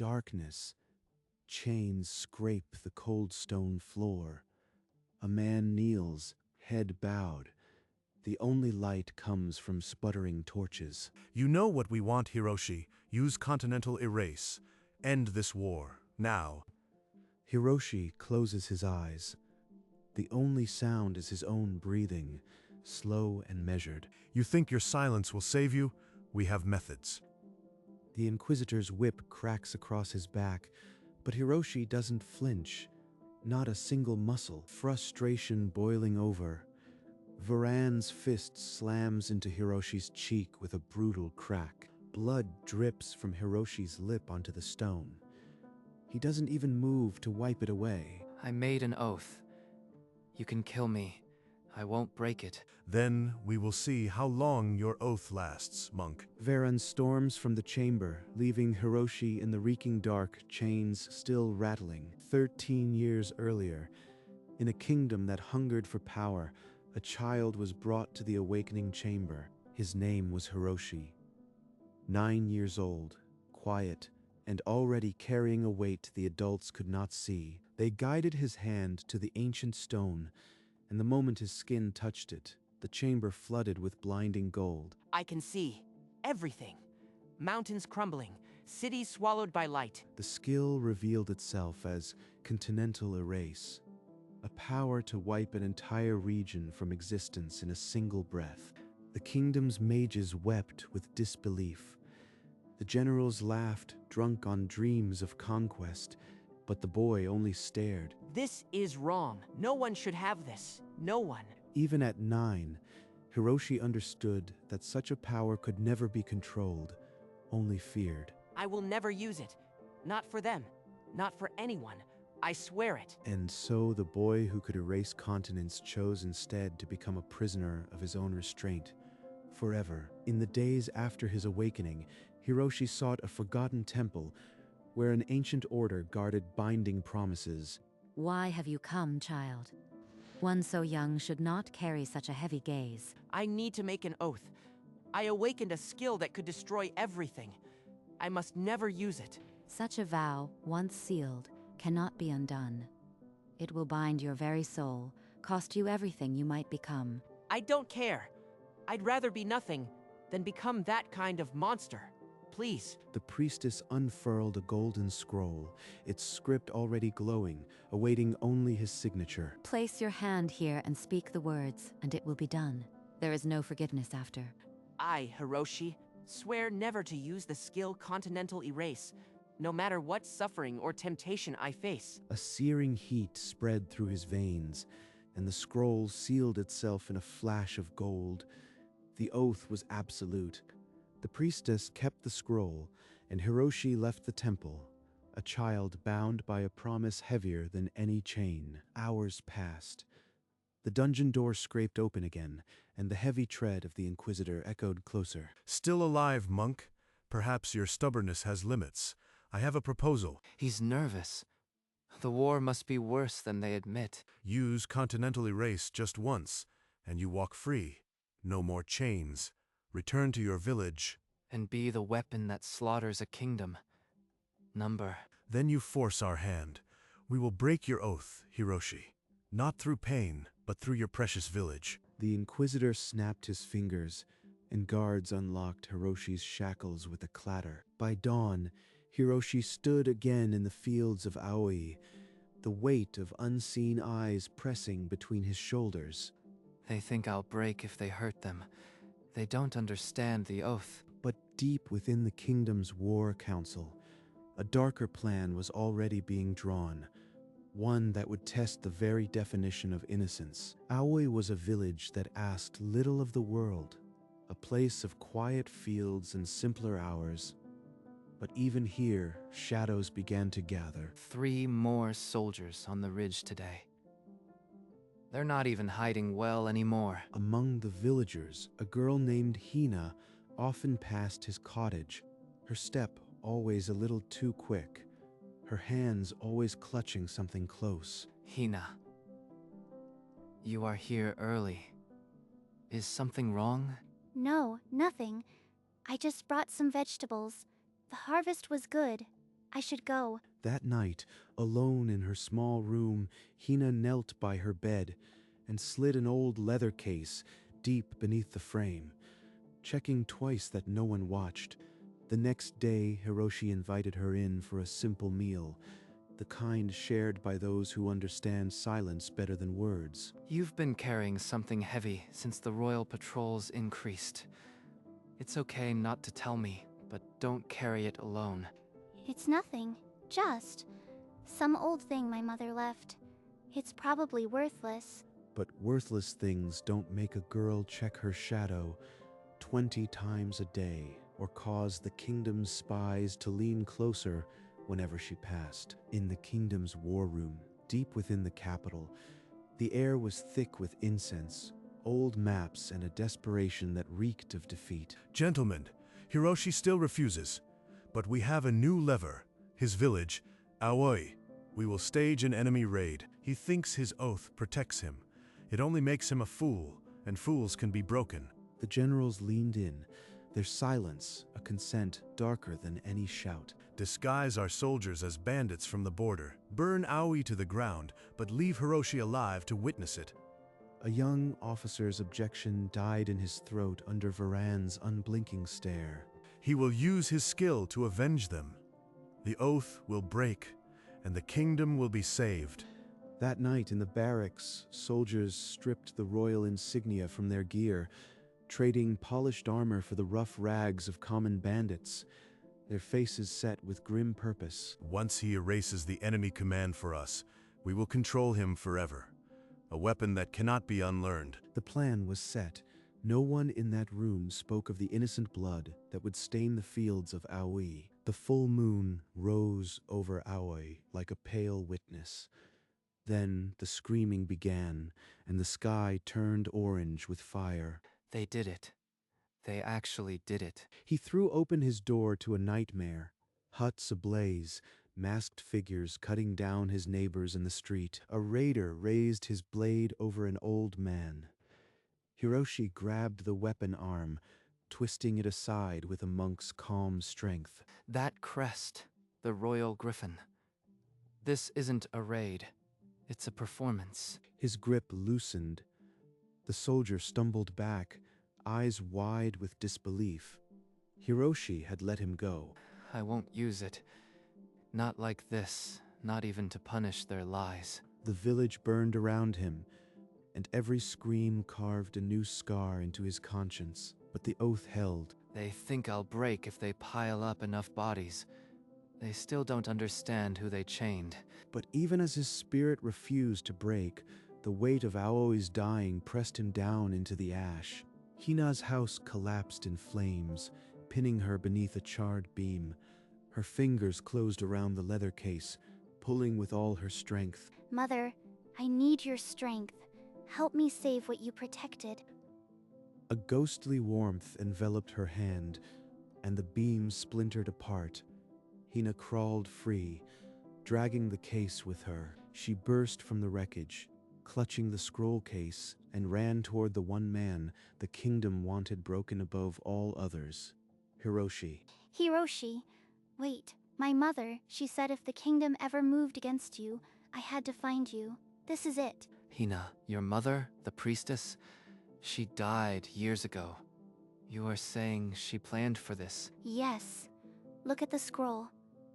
darkness, chains scrape the cold stone floor. A man kneels, head bowed. The only light comes from sputtering torches. You know what we want, Hiroshi. Use Continental Erase. End this war, now. Hiroshi closes his eyes. The only sound is his own breathing, slow and measured. You think your silence will save you? We have methods. The Inquisitor's whip cracks across his back, but Hiroshi doesn't flinch. Not a single muscle, frustration boiling over. Varan's fist slams into Hiroshi's cheek with a brutal crack. Blood drips from Hiroshi's lip onto the stone. He doesn't even move to wipe it away. I made an oath. You can kill me. I won't break it. Then we will see how long your oath lasts, monk. Varan storms from the chamber, leaving Hiroshi in the reeking dark, chains still rattling. 13 years earlier, in a kingdom that hungered for power, a child was brought to the awakening chamber. His name was Hiroshi. 9 years old, quiet, and already carrying a weight the adults could not see. They guided his hand to the ancient stone, and the moment his skin touched it, the chamber flooded with blinding gold. I can see everything. Mountains crumbling, cities swallowed by light. The skill revealed itself as Continental Erase, a power to wipe an entire region from existence in a single breath. The kingdom's mages wept with disbelief. The generals laughed, drunk on dreams of conquest, but the boy only stared. This is wrong. No one should have this. No one. Even at 9, Hiroshi understood that such a power could never be controlled, only feared. I will never use it. Not for them. Not for anyone. I swear it. And so the boy who could erase continents chose instead to become a prisoner of his own restraint, forever. In the days after his awakening, Hiroshi sought a forgotten temple where an ancient order guarded binding promises. Why have you come, child? One so young should not carry such a heavy gaze. I need to make an oath. I awakened a skill that could destroy everything. I must never use it. Such a vow, once sealed, cannot be undone. It will bind your very soul, cost you everything you might become. I don't care. I'd rather be nothing than become that kind of monster. Please. The priestess unfurled a golden scroll, its script already glowing, awaiting only his signature. Place your hand here and speak the words, and it will be done. There is no forgiveness after. I, Hiroshi, swear never to use the skill Continental Erase, no matter what suffering or temptation I face. A searing heat spread through his veins, and the scroll sealed itself in a flash of gold. The oath was absolute. The priestess kept the scroll, and Hiroshi left the temple, a child bound by a promise heavier than any chain. Hours passed. The dungeon door scraped open again, and the heavy tread of the Inquisitor echoed closer. Still alive, monk? Perhaps your stubbornness has limits. I have a proposal. He's nervous. The war must be worse than they admit. Use Continental Erase just once, and you walk free. No more chains. Return to your village. And be the weapon that slaughters a kingdom. Number. Then you force our hand. We will break your oath, Hiroshi. Not through pain, but through your precious village. The Inquisitor snapped his fingers, and guards unlocked Hiroshi's shackles with a clatter. By dawn, Hiroshi stood again in the fields of Aoi, the weight of unseen eyes pressing between his shoulders. They think I'll break if they hurt them. They don't understand the oath. But deep within the kingdom's war council, a darker plan was already being drawn, one that would test the very definition of innocence. Aoi was a village that asked little of the world, a place of quiet fields and simpler hours. But even here, shadows began to gather. 3 more soldiers on the ridge today. They're not even hiding well anymore. Among the villagers, a girl named Hina often passed his cottage, her step always a little too quick, her hands always clutching something close. Hina, you are here early. Is something wrong? No, nothing. I just brought some vegetables. The harvest was good. I should go. That night, alone in her small room, Hina knelt by her bed and slid an old leather case deep beneath the frame, checking twice that no one watched. The next day, Hiroshi invited her in for a simple meal, the kind shared by those who understand silence better than words. You've been carrying something heavy since the royal patrols increased. It's okay not to tell me, but don't carry it alone. It's nothing. Just some old thing my mother left. It's probably worthless. But worthless things don't make a girl check her shadow 20 times a day, or cause the kingdom's spies to lean closer whenever she passed. In the kingdom's war room, deep within the capital, the air was thick with incense, old maps, and a desperation that reeked of defeat. Gentlemen, Hiroshi still refuses, but we have a new lever, his village, Aoi. We will stage an enemy raid. He thinks his oath protects him. It only makes him a fool, and fools can be broken. The generals leaned in, their silence a consent darker than any shout. Disguise our soldiers as bandits from the border. Burn Aoi to the ground, but leave Hiroshi alive to witness it. A young officer's objection died in his throat under Varan's unblinking stare. He will use his skill to avenge them. The oath will break, and the kingdom will be saved. That night in the barracks, soldiers stripped the royal insignia from their gear, trading polished armor for the rough rags of common bandits, their faces set with grim purpose. Once he erases the enemy command for us, we will control him forever. A weapon that cannot be unlearned. The plan was set. No one in that room spoke of the innocent blood that would stain the fields of Aoi. The full moon rose over Aoi like a pale witness. Then the screaming began, and the sky turned orange with fire. They did it. They actually did it. He threw open his door to a nightmare. Huts ablaze, masked figures cutting down his neighbors in the street. A raider raised his blade over an old man. Hiroshi grabbed the weapon arm, twisting it aside with a monk's calm strength. That crest, the royal griffin. This isn't a raid. It's a performance. His grip loosened. The soldier stumbled back, eyes wide with disbelief. Hiroshi had let him go. I won't use it. Not like this, not even to punish their lies. The village burned around him, and every scream carved a new scar into his conscience. But the oath held. They think I'll break if they pile up enough bodies. They still don't understand who they chained. But even as his spirit refused to break, the weight of Aoi's dying pressed him down into the ash. Hina's house collapsed in flames, pinning her beneath a charred beam. Her fingers closed around the leather case, pulling with all her strength. Mother, I need your strength. Help me save what you protected. A ghostly warmth enveloped her hand, and the beam splintered apart. Hina crawled free, dragging the case with her. She burst from the wreckage, clutching the scroll case, and ran toward the one man the kingdom wanted broken above all others, Hiroshi. Hiroshi. Wait, my mother, she said if the kingdom ever moved against you, I had to find you. This is it. Hina, your mother, the priestess, she died years ago. You are saying she planned for this? Yes. Look at the scroll.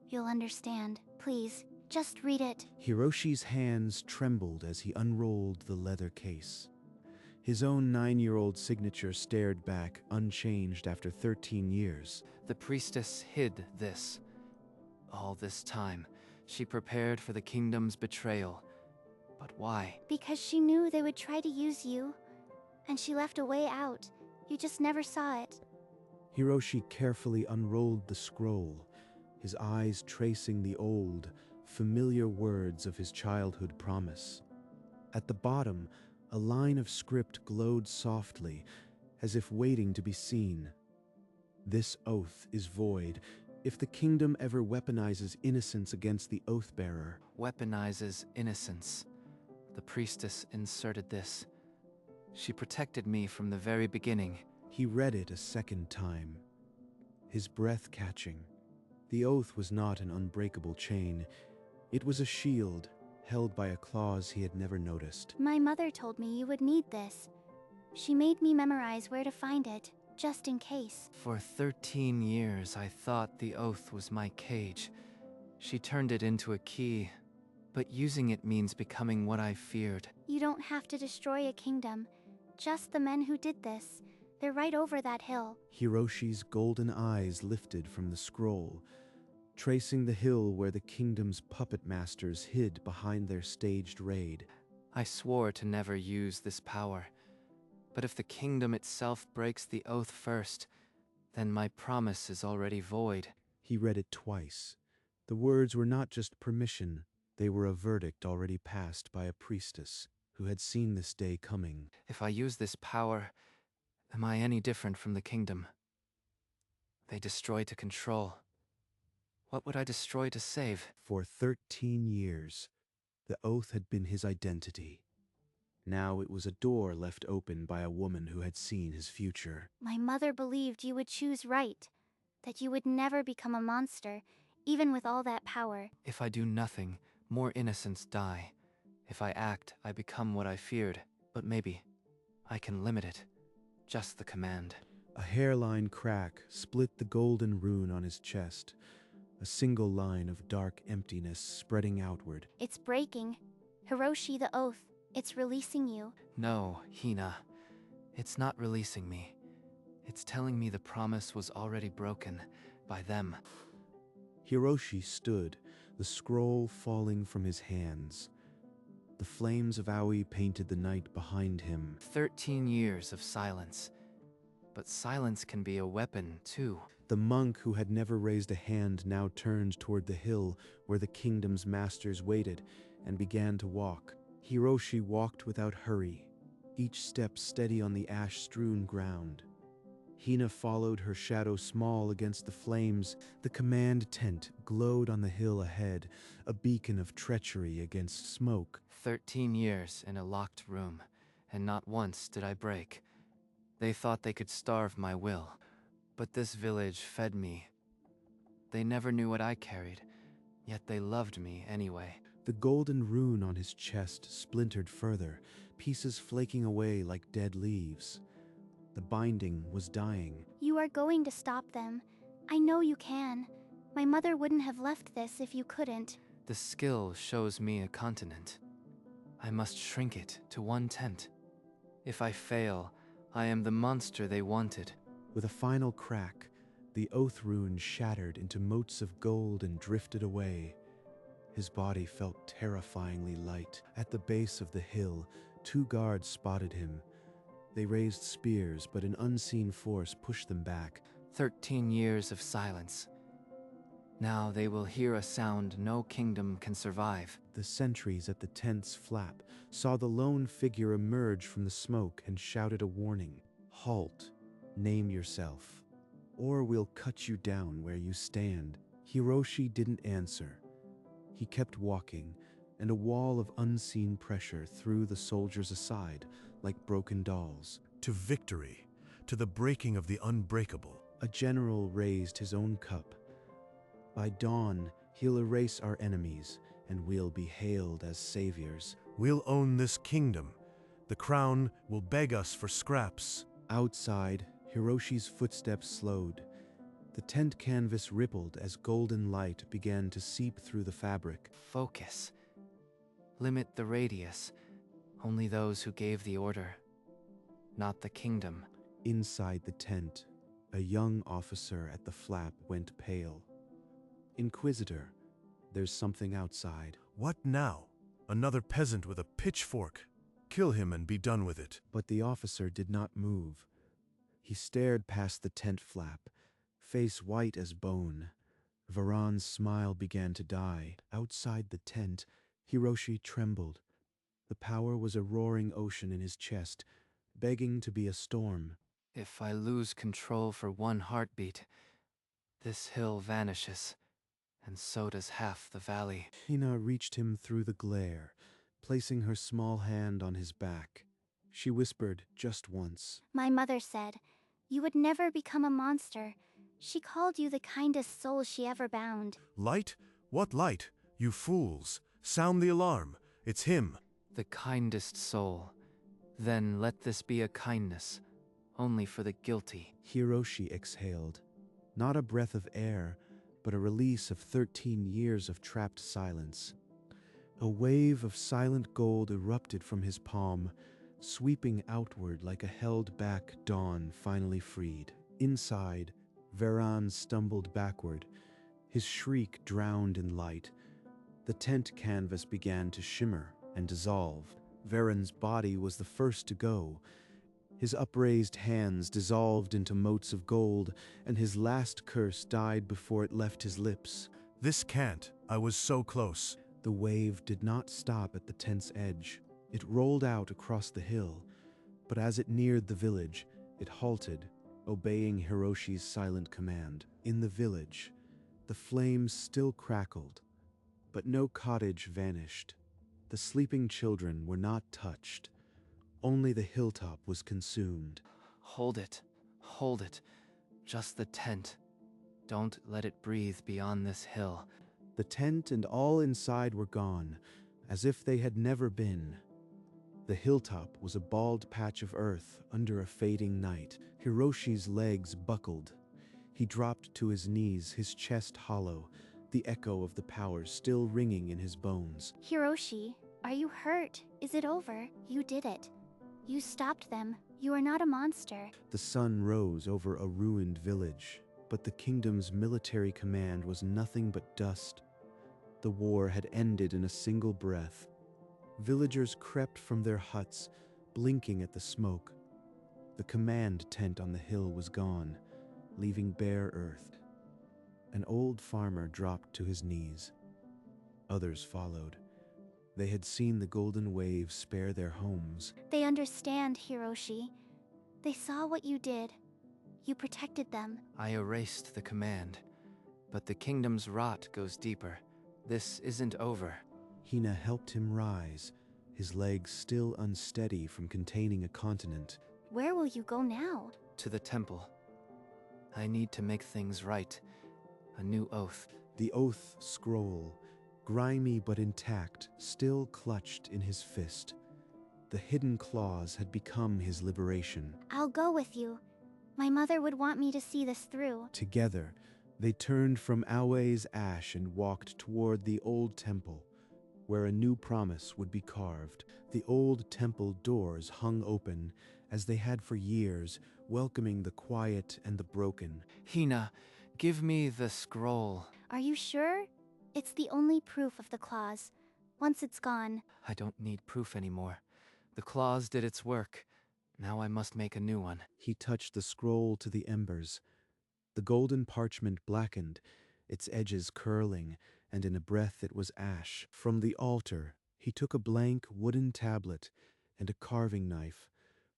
You'll understand. Please, just read it. Hiroshi's hands trembled as he unrolled the leather case. His own 9-year-old signature stared back, unchanged after 13 years. The priestess hid this. All this time, she prepared for the kingdom's betrayal. But why? Because she knew they would try to use you. And she left a way out. You just never saw it. Hiroshi carefully unrolled the scroll, his eyes tracing the old, familiar words of his childhood promise. At the bottom, a line of script glowed softly, as if waiting to be seen. This oath is void if the kingdom ever weaponizes innocence against the oath-bearer. Weaponizes innocence. The priestess inserted this. She protected me from the very beginning. He read it a second time, his breath catching. The oath was not an unbreakable chain. It was a shield, held by a clause he had never noticed. My mother told me you would need this. She made me memorize where to find it, just in case. For 13 years, I thought the oath was my cage. She turned it into a key, but using it means becoming what I feared. You don't have to destroy a kingdom. Just the men who did this. They're right over that hill. Hiroshi's golden eyes lifted from the scroll, tracing the hill where the kingdom's puppet masters hid behind their staged raid. I swore to never use this power. But if the kingdom itself breaks the oath first, then my promise is already void. He read it twice. The words were not just permission, they were a verdict already passed by a priestess who had seen this day coming. If I use this power, am I any different from the kingdom? They destroy to control. What would I destroy to save? For 13 years, the oath had been his identity. Now it was a door left open by a woman who had seen his future. My mother believed you would choose right. That you would never become a monster, even with all that power. If I do nothing, more innocents die. If I act, I become what I feared. But maybe I can limit it. Just the command. A hairline crack split the golden rune on his chest, a single line of dark emptiness spreading outward. It's breaking. Hiroshi the oath. It's releasing you. No, Hina. It's not releasing me. It's telling me the promise was already broken by them. Hiroshi stood, the scroll falling from his hands. The flames of Aoi painted the night behind him. 13 years of silence. But silence can be a weapon, too. The monk who had never raised a hand now turned toward the hill where the kingdom's masters waited and began to walk. Hiroshi walked without hurry, each step steady on the ash-strewn ground. Hina followed, her shadow small against the flames. The command tent glowed on the hill ahead, a beacon of treachery against smoke. 13 years in a locked room, and not once did I break. They thought they could starve my will, but this village fed me. They never knew what I carried, yet they loved me anyway. The golden rune on his chest splintered further, pieces flaking away like dead leaves. The binding was dying. You are going to stop them. I know you can. My mother wouldn't have left this if you couldn't. The skill shows me a continent. I must shrink it to 1/10. If I fail, I am the monster they wanted. With a final crack, the oath rune shattered into motes of gold and drifted away. His body felt terrifyingly light. At the base of the hill, 2 guards spotted him. They raised spears, but an unseen force pushed them back. 13 years of silence. Now they will hear a sound no kingdom can survive. The sentries at the tent's flap saw the lone figure emerge from the smoke and shouted a warning. Halt, name yourself, or we'll cut you down where you stand. Hiroshi didn't answer. He kept walking, and a wall of unseen pressure threw the soldiers aside like broken dolls. To victory, to the breaking of the unbreakable. A general raised his own cup. By dawn, he'll erase our enemies, and we'll be hailed as saviors. We'll own this kingdom. The crown will beg us for scraps. Outside, Hiroshi's footsteps slowed. The tent canvas rippled as golden light began to seep through the fabric. Focus. Limit the radius. Only those who gave the order. Not the kingdom. Inside the tent, a young officer at the flap went pale. Inquisitor, there's something outside. What now? Another peasant with a pitchfork. Kill him and be done with it. But the officer did not move. He stared past the tent flap, face white as bone. Varan's smile began to die. Outside the tent, Hiroshi trembled. The power was a roaring ocean in his chest, begging to be a storm. If I lose control for 1 heartbeat, this hill vanishes, and so does half the valley. Hina reached him through the glare, placing her small hand on his back. She whispered just once. My mother said, you would never become a monster. She called you the kindest soul she ever bound. Light? What light? You fools. Sound the alarm. It's him. The kindest soul. Then let this be a kindness, only for the guilty. Hiroshi exhaled. Not a breath of air, but a release of 13 years of trapped silence. A wave of silent gold erupted from his palm, sweeping outward like a held-back dawn finally freed. Inside, Veran stumbled backward, his shriek drowned in light. The tent canvas began to shimmer and dissolve. Veran's body was the first to go. His upraised hands dissolved into motes of gold, and his last curse died before it left his lips. This can't. I was so close. The wave did not stop at the tent's edge. It rolled out across the hill, but as it neared the village, it halted, obeying Hiroshi's silent command. In the village, the flames still crackled, but no cottage vanished. The sleeping children were not touched. Only the hilltop was consumed. Hold it. Hold it. Just the tent. Don't let it breathe beyond this hill. The tent and all inside were gone, as if they had never been. The hilltop was a bald patch of earth under a fading night. Hiroshi's legs buckled. He dropped to his knees, his chest hollow, the echo of the powers still ringing in his bones. Hiroshi, are you hurt? Is it over? You did it. You stopped them. You are not a monster. The sun rose over a ruined village, but the kingdom's military command was nothing but dust. The war had ended in a single breath. Villagers crept from their huts, blinking at the smoke. The command tent on the hill was gone, leaving bare earth. An old farmer dropped to his knees. Others followed. They had seen the golden wave spare their homes. They understand, Hiroshi. They saw what you did. You protected them. I erased the command, but the kingdom's rot goes deeper. This isn't over. Hina helped him rise, his legs still unsteady from containing a continent. Where will you go now? To the temple. I need to make things right. A new oath. The oath scroll, grimy but intact, still clutched in his fist. The hidden clause had become his liberation. I'll go with you. My mother would want me to see this through. Together, they turned from Aoi's ash and walked toward the old temple, where a new promise would be carved. The old temple doors hung open, as they had for years, welcoming the quiet and the broken. Hina, give me the scroll. Are you sure? It's the only proof of the clause. Once it's gone. I don't need proof anymore. The clause did its work. Now I must make a new one. He touched the scroll to the embers. The golden parchment blackened, its edges curling, and in a breath it was ash. From the altar, he took a blank wooden tablet and a carving knife,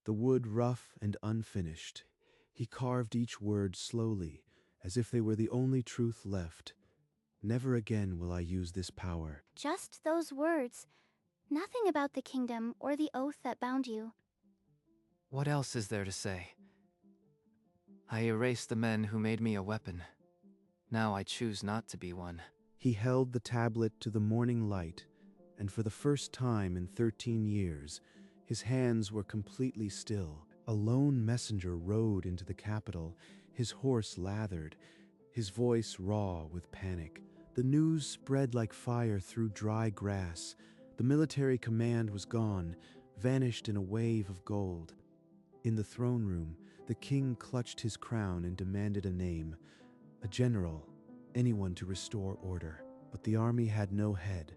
the wood rough and unfinished. He carved each word slowly, as if they were the only truth left. Never again will I use this power. Just those words. Nothing about the kingdom or the oath that bound you. What else is there to say? I erased the men who made me a weapon. Now I choose not to be one. He held the tablet to the morning light, and for the first time in 13 years, his hands were completely still. A lone messenger rode into the capital, his horse lathered, his voice raw with panic. The news spread like fire through dry grass. The military command was gone, vanished in a wave of gold. In the throne room, the king clutched his crown and demanded a name. A general, anyone to restore order. But the army had no head.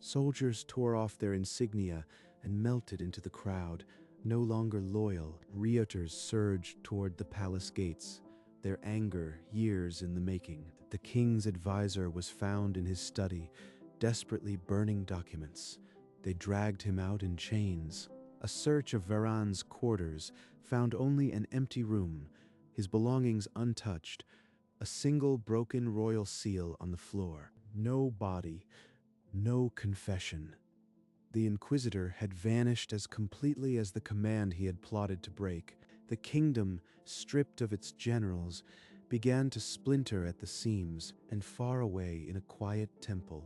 Soldiers tore off their insignia and melted into the crowd. No longer loyal, rioters surged toward the palace gates, their anger years in the making. The king's advisor was found in his study, desperately burning documents. They dragged him out in chains. A search of Veran's quarters found only an empty room, his belongings untouched, a single broken royal seal on the floor. No body, no confession. The Inquisitor had vanished as completely as the command he had plotted to break. The kingdom, stripped of its generals, began to splinter at the seams, and far away in a quiet temple,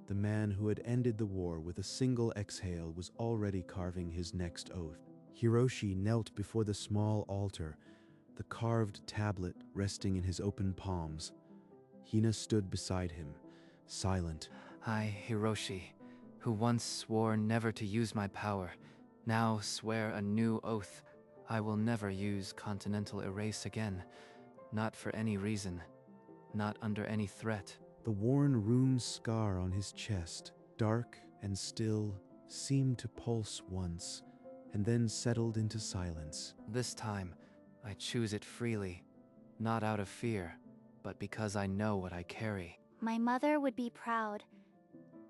the man who had ended the war with a single exhale was already carving his next oath. Hiroshi knelt before the small altar, the carved tablet resting in his open palms. Hina stood beside him, silent. I, Hiroshi, who once swore never to use my power, now swear a new oath. I will never use Continental Erase again. Not for any reason. Not under any threat. The worn rune scar on his chest, dark and still, seemed to pulse once, and then settled into silence. This time, I choose it freely. Not out of fear, but because I know what I carry. My mother would be proud.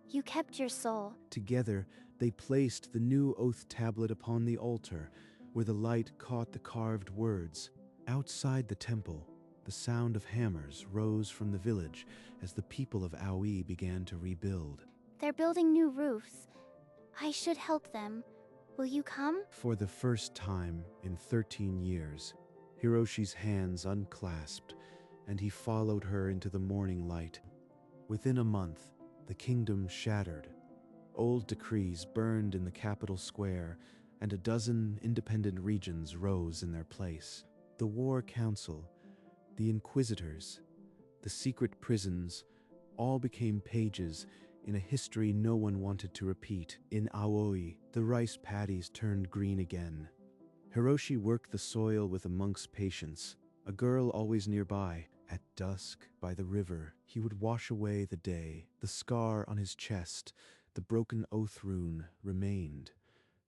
You kept your soul. Together, they placed the new oath tablet upon the altar, where the light caught the carved words. Outside the temple, the sound of hammers rose from the village as the people of Aoi began to rebuild. They're building new roofs. I should help them. Will you come? For the first time in 13 years, Hiroshi's hands unclasped, and he followed her into the morning light. Within a month, the kingdom shattered. Old decrees burned in the capital square, and a dozen independent regions rose in their place. The War Council, the Inquisitors, the secret prisons, all became pages in a history no one wanted to repeat. In Aoi, the rice paddies turned green again. Hiroshi worked the soil with a monk's patience, a girl always nearby. At dusk, by the river, he would wash away the day. The scar on his chest, the broken oath rune, remained,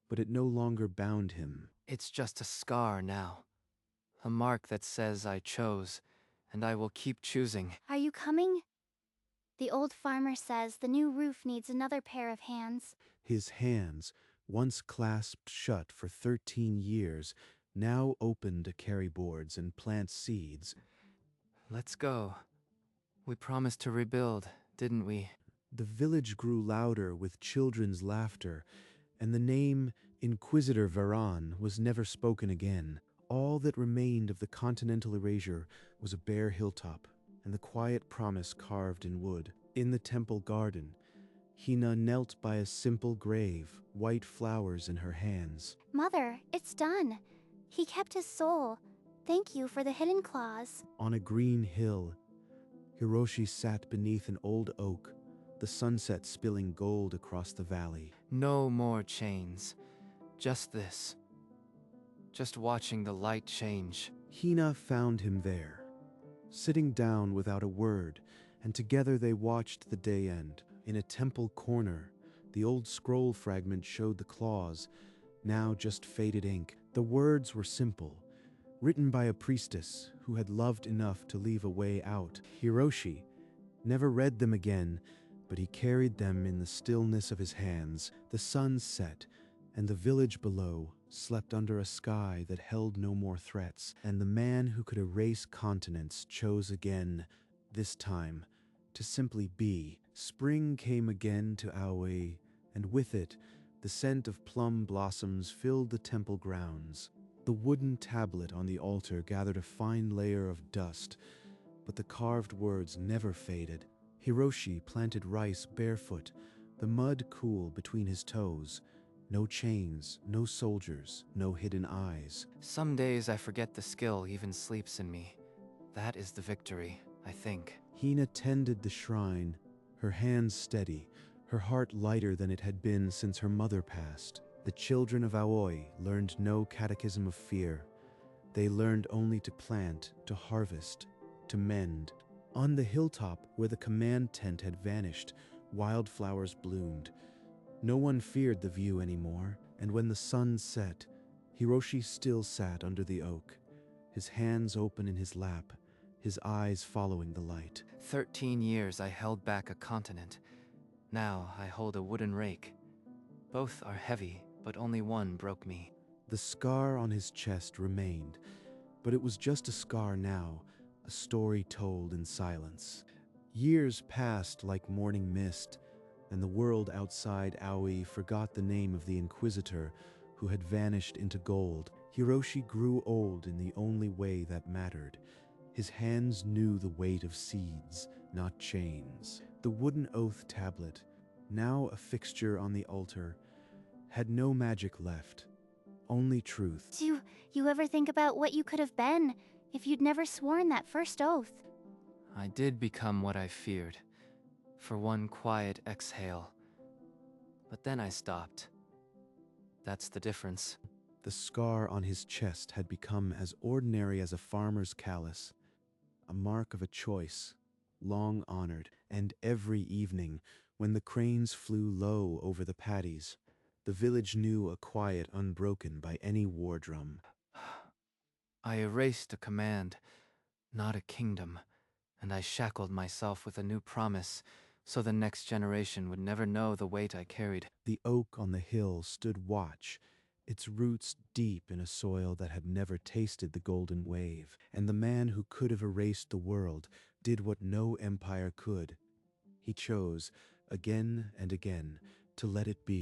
but it no longer bound him. It's just a scar now. A mark that says I chose, and I will keep choosing. Are you coming? The old farmer says the new roof needs another pair of hands. His hands, once clasped shut for 13 years, now opened to carry boards and plant seeds. Let's go. We promised to rebuild, didn't we? The village grew louder with children's laughter, and the name Inquisitor Varan was never spoken again. All that remained of the continental erasure was a bare hilltop, and the quiet promise carved in wood. In the temple garden, Hina knelt by a simple grave, white flowers in her hands. Mother, it's done. He kept his soul. Thank you for the hidden claws. On a green hill, Hiroshi sat beneath an old oak, the sunset spilling gold across the valley. No more chains. Just this. Just watching the light change. Hina found him there, sitting down without a word, and together they watched the day end. In a temple corner, the old scroll fragment showed the claws, now just faded ink. The words were simple, written by a priestess who had loved enough to leave a way out. Hiroshi never read them again, but he carried them in the stillness of his hands. The sun set, and the village below slept under a sky that held no more threats, and the man who could erase continents chose again, this time, to simply be. Spring came again to Aoi, and with it, the scent of plum blossoms filled the temple grounds. The wooden tablet on the altar gathered a fine layer of dust, but the carved words never faded. Hiroshi planted rice barefoot, the mud cool between his toes. No chains, no soldiers, no hidden eyes. Some days I forget the skill even sleeps in me. That is the victory, I think. Hina tended the shrine, her hands steady, her heart lighter than it had been since her mother passed. The children of Aoi learned no catechism of fear. They learned only to plant, to harvest, to mend. On the hilltop where the command tent had vanished, wildflowers bloomed. No one feared the view anymore, and when the sun set, Hiroshi still sat under the oak, his hands open in his lap, his eyes following the light. 13 years I held back a continent. Now I hold a wooden rake. Both are heavy, but only one broke me. The scar on his chest remained, but it was just a scar now, a story told in silence. Years passed like morning mist, and the world outside Aoi forgot the name of the Inquisitor who had vanished into gold. Hiroshi grew old in the only way that mattered. His hands knew the weight of seeds, not chains. The wooden oath tablet, now a fixture on the altar, had no magic left, only truth. Do you ever think about what you could have been if you'd never sworn that first oath? I did become what I feared, for one quiet exhale. But then I stopped. That's the difference. The scar on his chest had become as ordinary as a farmer's callus, a mark of a choice, long honored, and every evening, when the cranes flew low over the paddies, the village knew a quiet unbroken by any war drum. I erased a command, not a kingdom, and I shackled myself with a new promise, so the next generation would never know the weight I carried. The oak on the hill stood watch, its roots deep in a soil that had never tasted the golden wave, and the man who could have erased the world did what no empire could. He chose, again and again, to let it be.